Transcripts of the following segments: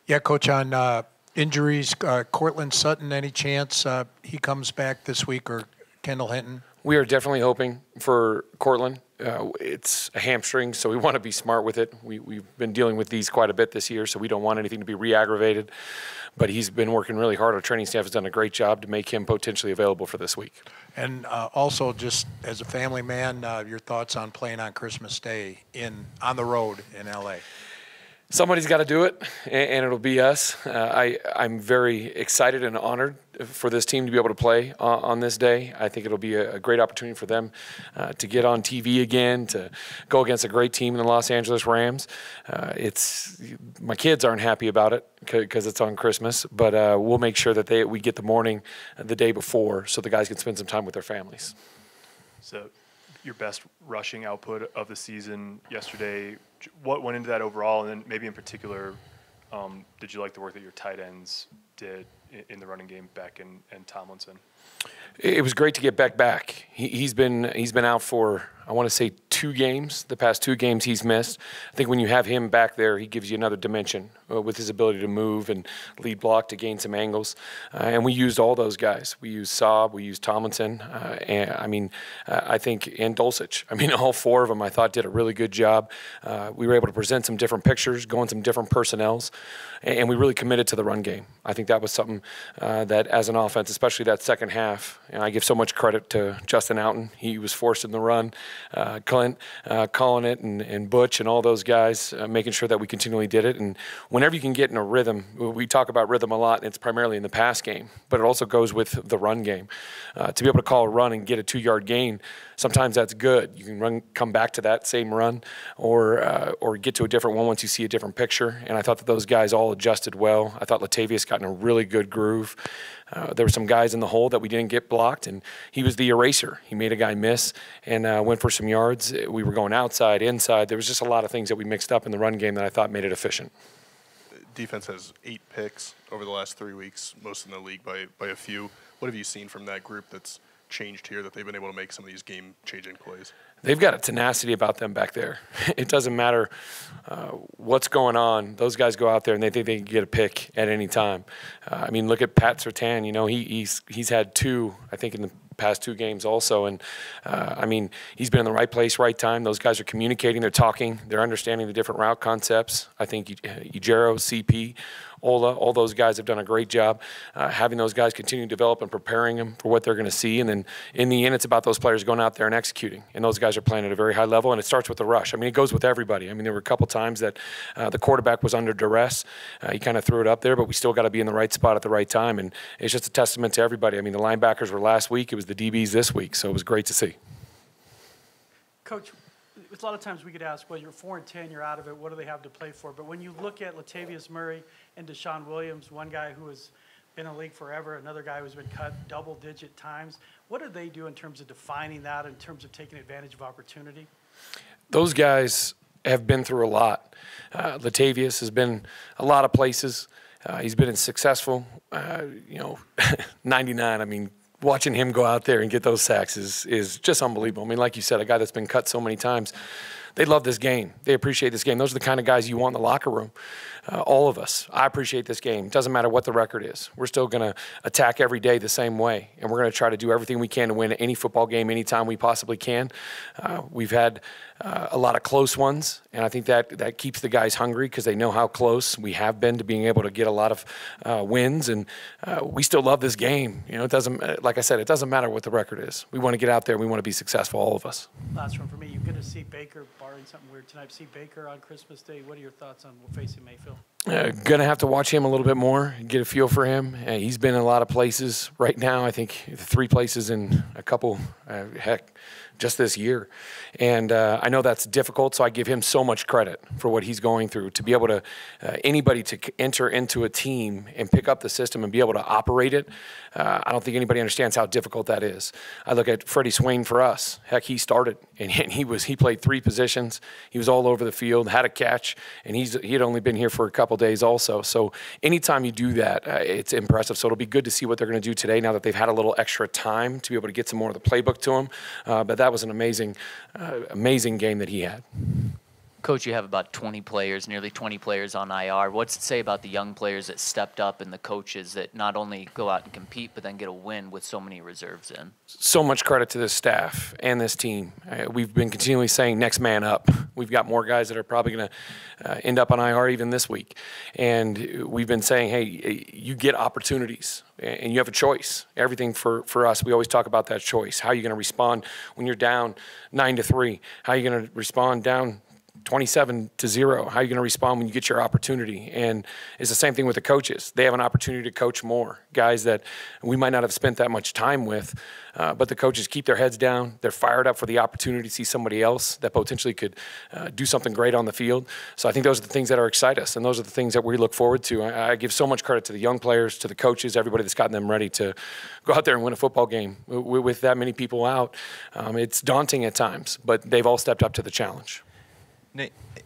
Yeah, Coach, on injuries, Cortland Sutton, any chance he comes back this week, or Kendall Hinton? We are definitely hoping for Cortland. It's a hamstring, so we want to be smart with it. We've been dealing with these quite a bit this year, so we don't want anything to be re-aggravated. But he's been working really hard. Our training staff has done a great job to make him potentially available for this week. And also, just as a family man, your thoughts on playing on Christmas Day on the road in L.A.? Somebody's got to do it, and it'll be us. I'm very excited and honored for this team to be able to play on this day. I think it'll be a great opportunity for them to get on TV again, to go against a great team in the Los Angeles Rams. My kids aren't happy about it because it's on Christmas, but we'll make sure that we get the morning the day before so the guys can spend some time with their families. So your best rushing output of the season yesterday, what went into that overall? And then maybe in particular, did you like the work that your tight ends did in the running game, Beck and Tomlinson? It was great to get Beck back. He's been out for, I want to say, 2 games. The past 2 games he's missed. I think when you have him back there, he gives you another dimension with his ability to move and lead block to gain some angles. And we used all those guys. We used Saab, we used Tomlinson, and Dulcich. I mean, all 4 of them I thought did a really good job. We were able to present some different pictures, go in some different personnels, and we really committed to the run game. I think that was something that as an offense, especially that second half, and I give so much credit to Justin Outen. He was forced in the run. Clint calling it, and Butch and all those guys making sure that we continually did it. And whenever you can get in a rhythm, we talk about rhythm a lot, and it's primarily in the pass game, but it also goes with the run game. To be able to call a run and get a 2-yard gain, sometimes that's good. You can come back to that same run, or get to a different one once you see a different picture. And I thought that those guys all adjusted well. I thought Latavius got in a really good groove. There were some guys in the hole that we didn't get blocked, and he was the eraser. He made a guy miss and went for some yards. We were going outside, inside. There was just a lot of things that we mixed up in the run game that I thought made it efficient. Defense has 8 picks over the last 3 weeks, most in the league by a few. What have you seen from that group that's changed here, that they've been able to make some of these game-changing plays? They've got a tenacity about them back there. It doesn't matter what's going on. Those guys go out there and they think they can get a pick at any time. I mean, look at Pat Surtain. You know, he's had 2, I think, in the past 2 games also. And, I mean, he's been in the right place, right time. Those guys are communicating. They're talking. They're understanding the different route concepts. I think Ejiro, CP, Ola, all those guys have done a great job having those guys continue to develop and preparing them for what they're going to see. And then in the end, it's about those players going out there and executing. And those guys are playing at a very high level, and it starts with the rush. I mean, it goes with everybody. I mean, there were a couple times that the quarterback was under duress. He kind of threw it up there, but we still got to be in the right spot at the right time. And it's just a testament to everybody. I mean, the linebackers were last week. It was the DBs this week, so it was great to see. Coach, a lot of times we could ask, well, you're 4-10, you're out of it, what do they have to play for? But when you look at Latavius Murray and Deshaun Williams, one guy who has been in the league forever, another guy who's been cut double-digit times, what do they do in terms of defining that, in terms of taking advantage of opportunity? Those guys have been through a lot. Latavius has been a lot of places. He's been successful, 99, I mean, watching him go out there and get those sacks is just unbelievable. I mean, like you said, a guy that's been cut so many times, they love this game. They appreciate this game. Those are the kind of guys you want in the locker room. All of us. I appreciate this game. It doesn't matter what the record is. We're still going to attack every day the same way, and we're going to try to do everything we can to win any football game anytime we possibly can. We've had a lot of close ones, and I think that keeps the guys hungry because they know how close we have been to being able to get a lot of wins, and we still love this game. You know, it doesn't, like I said, it doesn't matter what the record is. We want to get out there. We want to be successful, all of us. Last one for me. You're going to see Baker, barring something weird tonight, see Baker on Christmas Day. What are your thoughts on facing Mayfield? Going to have to watch him a little bit more, get a feel for him. He's been in a lot of places right now. I think 3 places in a couple, just this year. And I know that's difficult, so I give him so much credit for what he's going through. To be able to, anybody to enter into a team and pick up the system and be able to operate it, I don't think anybody understands how difficult that is. I look at Freddie Swain for us. Heck, he started, and he played 3 positions. He was all over the field, had a catch, and he had only been here for a couple days also. So anytime you do that, it's impressive. So it'll be good to see what they're going to do today now that they've had a little extra time to be able to get some more of the playbook to them. But that was an amazing game that he had. Coach, you have about 20 players, nearly 20 players on IR. What's it say about the young players that stepped up and the coaches that not only go out and compete, but then get a win with so many reserves in? So much credit to this staff and this team. We've been continually saying next man up. We've got more guys that are probably going to end up on IR even this week. And we've been saying, hey, you get opportunities and you have a choice. Everything for us, we always talk about that choice. How are you going to respond when you're down 9-3? How are you going to respond down 27-0? How are you going to respond when you get your opportunity? And it's the same thing with the coaches. They have an opportunity to coach more. Guys that we might not have spent that much time with, but the coaches keep their heads down. They're fired up for the opportunity to see somebody else that potentially could do something great on the field. So I think those are the things that are excite us, and those are the things that we look forward to. I give so much credit to the young players, to the coaches, everybody that's gotten them ready to go out there and win a football game. With that many people out, it's daunting at times, but they've all stepped up to the challenge.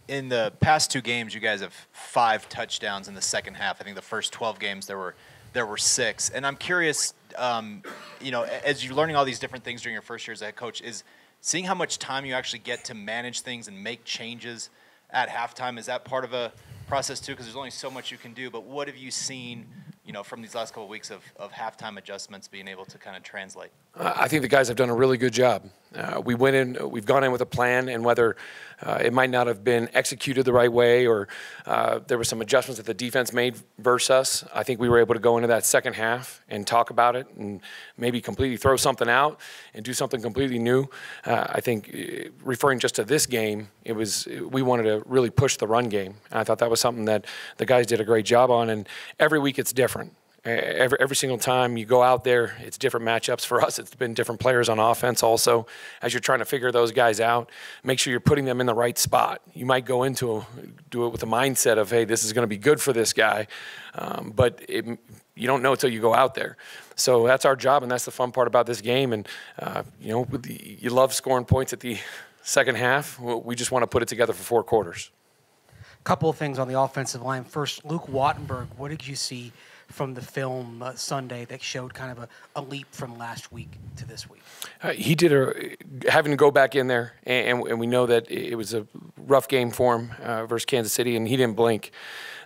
In the past 2 games, you guys have 5 touchdowns in the second half. I think the first 12 games there were 6. And I'm curious, as you're learning all these different things during your first year as a head coach, is seeing how much time you actually get to manage things and make changes at halftime. Is that part of a process too? Because there's only so much you can do. But what have you seen, from these last couple of weeks of halftime adjustments being able to kind of translate? I think the guys have done a really good job. We've gone in with a plan, and whether it might not have been executed the right way or there were some adjustments that the defense made versus us, I think we were able to go into that second half and talk about it and maybe completely throw something out and do something completely new. I think referring just to this game, we wanted to really push the run game. And I thought that was something that the guys did a great job on, and every week it's different. Every single time you go out there, it's different matchups. For us, it's been different players on offense also. As you're trying to figure those guys out, make sure you're putting them in the right spot. You might do it with the mindset of, hey, this is going to be good for this guy, but you don't know until you go out there. So that's our job, and that's the fun part about this game. And, you love scoring points at the second half. We just want to put it together for 4 quarters. Couple of things on the offensive line. First, Luke Wattenberg, what did you see from the film Sunday that showed kind of a leap from last week to this week? He did having to go back in there, and we know that it was a rough game for him versus Kansas City, and he didn't blink.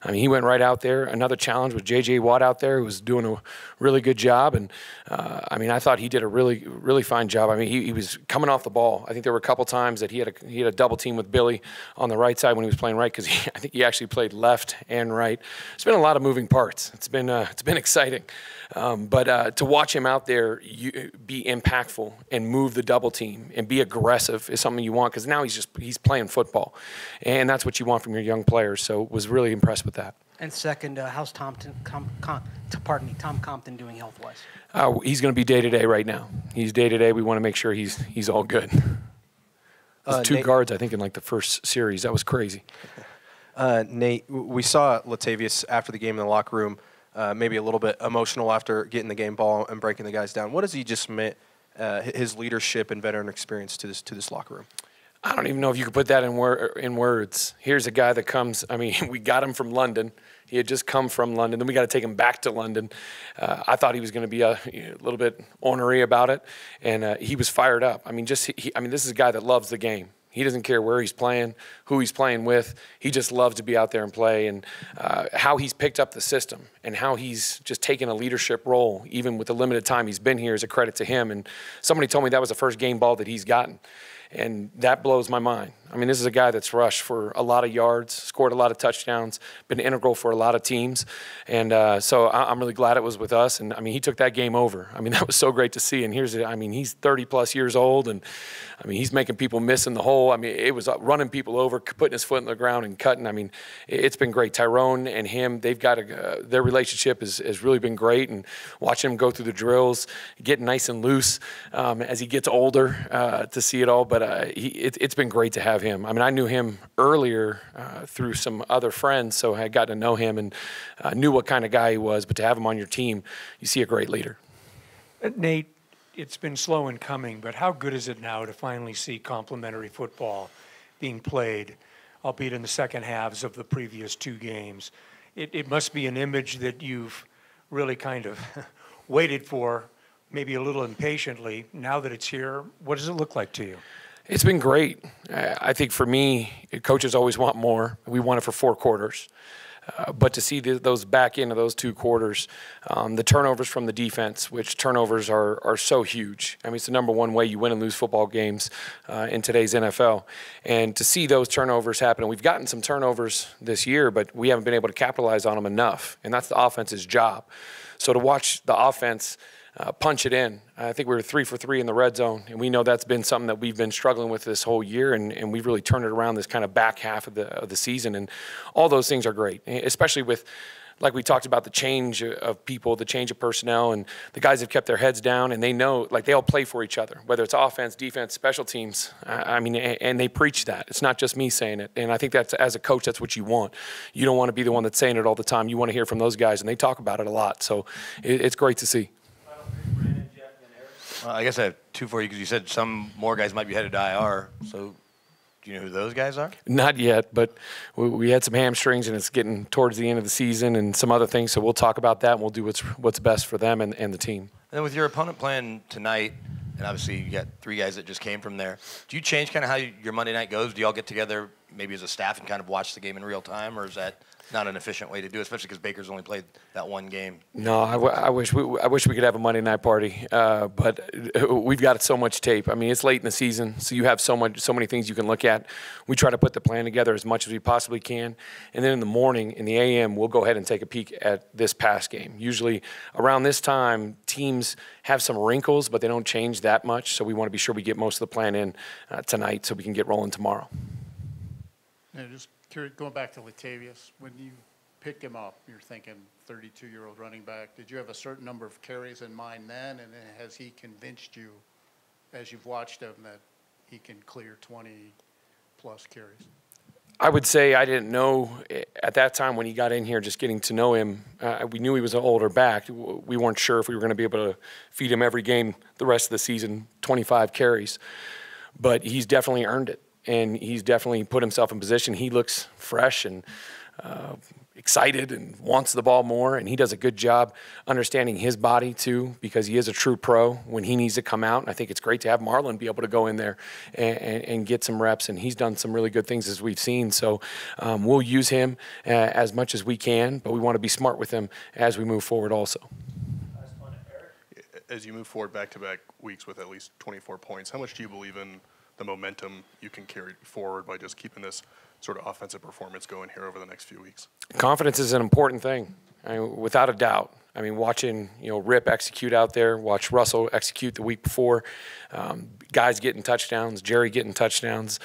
I mean, he went right out there. Another challenge with J.J. Watt out there, who was doing a really good job. And, I thought he did a really, really fine job. I mean, he was coming off the ball. I think there were a couple times that he had a double team with Billy on the right side when he was playing right, because I think he actually played left and right. There's been a lot of moving parts. It's been exciting. But to watch him out there be impactful and move the double team and be aggressive is something you want, because now he's playing football. And that's what you want from your young players. So was really impressed with that. And second, how's Tom Compton doing health-wise? He's going to be day-to-day right now. He's day-to-day. We want to make sure he's all good. There's 2 guards, I think, in like the first series. That was crazy. Nate, we saw Latavius after the game in the locker room, maybe a little bit emotional after getting the game ball and breaking the guys down. What does he just meant, his leadership and veteran experience to this locker room? I don't even know if you could put that in words. Here's a guy that comes, we got him from London. He had just come from London. Then we got to take him back to London. I thought he was going to be a little bit ornery about it, and he was fired up. This is a guy that loves the game. He doesn't care where he's playing, who he's playing with. He just loves to be out there and play. And how he's picked up the system and how he's just taken a leadership role, even with the limited time he's been here, is a credit to him. And somebody told me that was the first game ball that he's gotten. And that blows my mind. This is a guy that's rushed for a lot of yards, scored a lot of touchdowns, been integral for a lot of teams. And so I'm really glad it was with us. And, he took that game over. That was so great to see. And he's 30-plus years old, and, he's making people miss in the hole. It was running people over, putting his foot in the ground and cutting. It's been great. Tyrone and him, they've got their relationship has really been great. And watching him go through the drills, get nice and loose as he gets older to see it all. But it's been great to have him. I knew him earlier through some other friends, so I got to know him and knew what kind of guy he was. But to have him on your team, you see a great leader. Nate, it's been slow in coming, but how good is it now to finally see complementary football being played, albeit in the second halves of the previous 2 games? It must be an image that you've really kind of waited for, maybe a little impatiently. Now that it's here, what does it look like to you? It's been great. I think for me, coaches always want more. We want it for 4 quarters. But to see those back into those 2 quarters, the turnovers from the defense, which turnovers are so huge. I mean, it's the number one way you win and lose football games in today's NFL. And to see those turnovers happen, and we've gotten some turnovers this year, but we haven't been able to capitalize on them enough. And that's the offense's job. So to watch the offense punch it in. I think we were 3 for 3 in the red zone, and we know that's been something that we've been struggling with this whole year, and we've really turned it around this kind of back half of the season, and all those things are great, especially with, like we talked about, the change of people, the change of personnel, and the guys have kept their heads down, and they know, like, they all play for each other, whether it's offense, defense, special teams. I mean, and they preach that. It's not just me saying it, and I think that's, as a coach, that's what you want. You don't want to be the one that's saying it all the time. You want to hear from those guys, and they talk about it a lot, so it's great to see. I guess I have 2 for you because you said some more guys might be headed to IR. So do you know who those guys are? Not yet, but we had some hamstrings, and it's getting towards the end of the season and some other things. So we'll talk about that, and we'll do what's best for them and the team. And then with your opponent playing tonight, and obviously you got 3 guys that just came from there, do you change kind of how your Monday night goes? Do you all get together maybe as a staff and kind of watch the game in real time, or is that not an efficient way to do it, especially because Baker's only played that 1 game? No, I wish we could have a Monday night party, but we've got so much tape. I mean, it's late in the season, so you have so many things you can look at. We try to put the plan together as much as we possibly can, and then in the morning, in the AM, we'll go ahead and take a peek at this past game. Usually around this time, teams have some wrinkles, but they don't change that much, so we want to be sure we get most of the plan in tonight so we can get rolling tomorrow. Just curious, going back to Latavius, when you picked him up, you're thinking 32-year-old running back. Did you have a certain number of carries in mind then, and then has he convinced you, as you've watched him, that he can clear 20-plus carries? I would say I didn't know at that time when he got in here, just getting to know him. We knew he was an older back. We weren't sure if we were going to be able to feed him every game the rest of the season, 25 carries. But he's definitely earned it. And he's definitely put himself in position. He looks fresh and excited and wants the ball more, and he does a good job understanding his body too, because he is a true pro when he needs to come out. And I think it's great to have Marlon be able to go in there and get some reps, and he's done some really good things as we've seen. So we'll use him as much as we can, but we want to be smart with him as we move forward also. As you move forward back-to-back weeks with at least 24 points, how much do you believe in the momentum you can carry forward by just keeping this sort of offensive performance going here over the next few weeks? Confidence is an important thing, I mean, without a doubt. I mean, watching Rip execute out there, watch Russell execute the week before, guys getting touchdowns, Jerry getting touchdowns,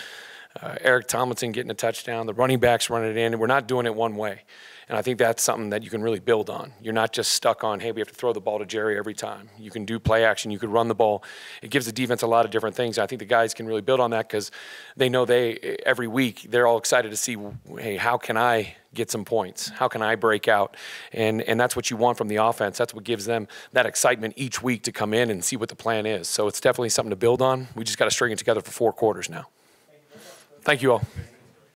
Eric Tomlinson getting a touchdown, the running backs running it in, and we're not doing it one way. And I think that's something that you can really build on. You're not just stuck on, hey, we have to throw the ball to Jerry every time. You can do play action. You could run the ball. It gives the defense a lot of different things. I think the guys can really build on that because they know every week they're all excited to see, hey, how can I get some points? How can I break out? And that's what you want from the offense. That's what gives them that excitement each week to come in and see what the plan is. So it's definitely something to build on. We just got to string it together for 4 quarters now. Thank you all.